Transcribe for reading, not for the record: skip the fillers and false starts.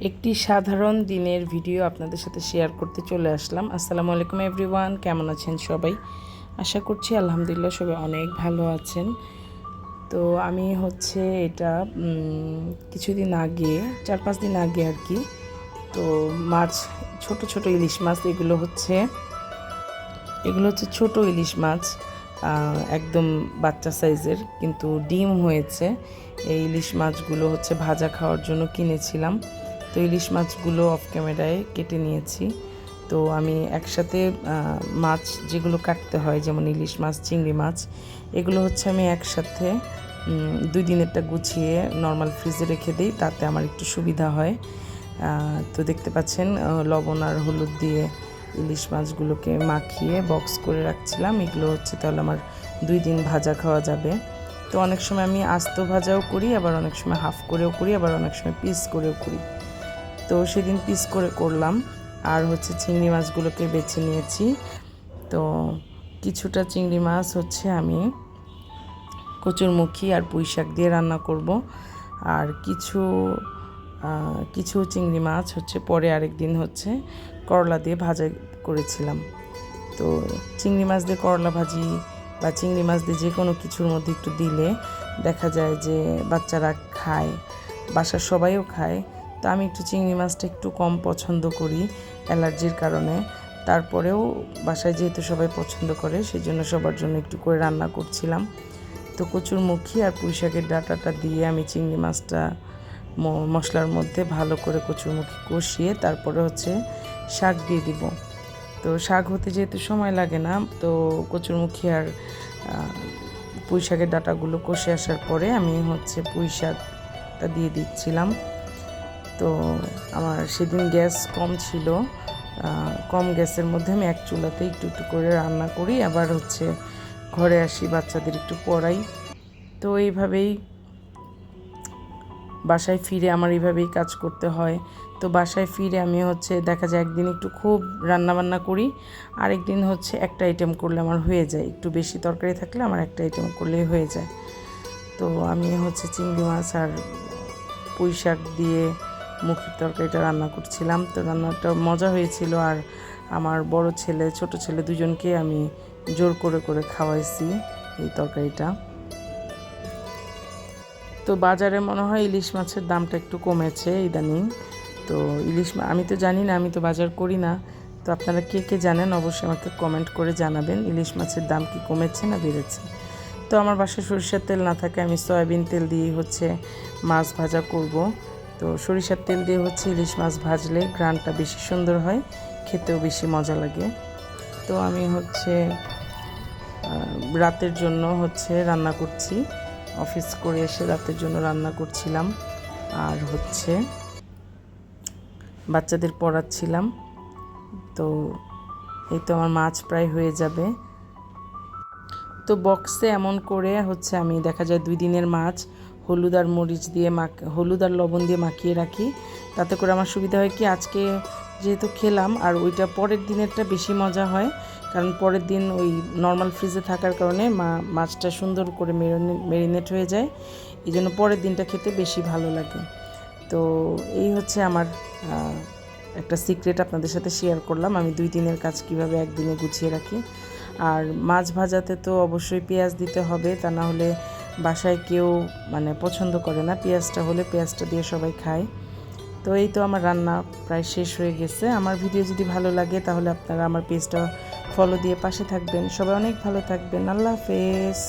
একটি সাধারণ দিনের ভিডিও আপনাদের সাথে শেয়ার করতে চলে আসলাম। আসসালামু আলাইকুম এভরিওয়ান, কেমন আছেন সবাই? আশা করছি আলহামদুলিল্লাহ সবাই অনেক ভালো আছেন। তো আমি এটা কিছুদিন আগে 4-5 দিন আগে আর কি, তো মাছ, ছোট ছোট ইলিশ মাছ, এগুলো হচ্ছে ছোট ইলিশ মাছ, একদম বাচ্চা সাইজের, কিন্তু ডিম হয়েছে। এই ইলিশ মাছগুলো ভাজা খাওয়ার জন্য কিনেছিলাম। তো ইলিশ মাছগুলো অফ ক্যামেরায় কেটে নিয়েছি। তো আমি একসাথে মাছ যেগুলো কাটতে হয়, যেমন ইলিশ মাছ, চিংড়ি মাছ, এগুলো আমি একসাথে 2 দিনেরটা গুছিয়ে নর্মাল ফ্রিজে রেখে দিই, তাতে আমার একটু সুবিধা হয়। তো দেখতে পাচ্ছেন লবণ আর হলুদ দিয়ে ইলিশ মাছগুলোকে মাখিয়ে বক্স করে রাখছিলাম। এগুলো তাহলে আমার 2 দিন ভাজা খাওয়া যাবে। তো অনেক সময় আমি আস্ত ভাজাও করি, আবার অনেক সময় হাফ করেও করি, আবার অনেক সময় পিস করেও করি। তো সেদিন পিস করে করলাম। আর চিংড়ি মাছগুলোকে বেছে নিয়েছি। তো কিছুটা চিংড়ি মাছ আমি কচুরমুখী আর পুঁই শাক দিয়ে রান্না করব। আর কিছু চিংড়ি মাছ পরে আরেকদিন করলা দিয়ে ভাজা করেছিলাম। তো চিংড়ি মাছ দিয়ে করলা ভাজি বা চিংড়ি মাছ দিয়ে যে কোনো কিছুর মধ্যে একটু দিলে দেখা যায় যে বাচ্চারা খায়, বাসার সবাইও খায়। তো আমি একটু চিংড়ি মাছটা একটু কম পছন্দ করি অ্যালার্জির কারণে। তারপরেও বাসায় যেহেতু সবাই পছন্দ করে, সেই জন্য সবার জন্য একটু করে রান্না করছিলাম। তো কচুরমুখী আর পুঁই শাকের ডাঁটাটা দিয়ে আমি চিংড়ি মাছটা মশলার মধ্যে ভালো করে কচুরমুখী কষিয়ে তারপরে শাক দিয়ে দিব। তো শাক হতে যেহেতু সময় লাগে না, তো কচুরমুখী আর পুঁই শাকের ডাঁটাগুলো কষে আসার পরে আমি পুঁই শাকটা দিয়ে দিচ্ছিলাম। তো আমার সেদিন গ্যাস কম ছিল, কম গ্যাসের মধ্যে আমি এক চুলাতে একটু একটু করে রান্না করি, আবার ঘরে আসি, বাচ্চাদের একটু পড়াই। তো এইভাবেই বাসায় ফিরে আমার এইভাবেই কাজ করতে হয়। তো বাসায় ফিরে আমি দেখা যায় একদিন একটু খুব রান্নাবান্না করি, আরেকদিন একটা আইটেম করলে আমার হয়ে যায়। একটু বেশি তরকারি থাকলে আমার একটা আইটেম করলেই হয়ে যায়। তো আমি চিংড়ি মাছ আর পুঁই শাক দিয়ে মুখির তরকারিটা রান্না করছিলাম। তো রান্নাটা মজা হয়েছিল। আর আমার বড় ছেলে, ছোট ছেলে দুজনকে আমি জোর করে করে খাওয়াইছি এই তরকারিটা। তো বাজারে মনে হয় ইলিশ মাছের দামটা একটু কমেছে ইদানিং। তো আমি তো জানি না, আমি তো বাজার করি না। তো আপনারা কে কে জানেন অবশ্যই আমাকে কমেন্ট করে জানাবেন, ইলিশ মাছের দাম কি কমেছে না বেড়েছে। তো আমার বাসায় সরিষার তেল না থাকে, আমি সয়াবিন তেল দিয়ে মাছ ভাজা করব। তো সরিষার তেল দিয়ে ইলিশ মাছ ভাজলে ঘ্রাণটা বেশি সুন্দর হয়, খেতেও বেশি মজা লাগে। তো আমি রাতের জন্য রান্না করছি, অফিস করে এসে রাতের জন্য রান্না করছিলাম। আর বাচ্চাদের পড়াচ্ছিলাম। তো এই তো আমার মাছ প্রায় হয়ে যাবে। তো বক্সে এমন করে আমি দেখা যায় 2 দিনের মাছ হলুদ আর মরিচ দিয়ে হলুদ আর লবণ দিয়ে মাখিয়ে রাখি। তাতে করে আমার সুবিধা হয় কি, আজকে যেহেতু খেলাম আর ওইটা পরের দিনেরটা বেশি মজা হয়, কারণ পরের দিন ওই নর্মাল ফ্রিজে থাকার কারণে মাছটা সুন্দর করে মেরিনেট হয়ে যায়। এই জন্য পরের দিনটা খেতে বেশি ভালো লাগে। তো এই আমার একটা সিক্রেট আপনাদের সাথে শেয়ার করলাম, আমি 2 দিনের কাজ কিভাবে একদিনে গুছিয়ে রাখি। আর মাছ ভাজাতে তো অবশ্যই পেঁয়াজ দিতে হবে, তা না হলে বাসায় কেউ পছন্দ করে না। পেঁয়াজটা হলে পেঁয়াজটা দিয়ে সবাই খায়। তো এই তো আমার রান্না প্রায় শেষ হয়ে গেছে। আমার ভিডিও যদি ভালো লাগে তাহলে আপনারা আমার পেজটা ফলো দিয়ে পাশে থাকবেন। সবাই অনেক ভালো থাকবেন। আল্লাহ হাফেজ।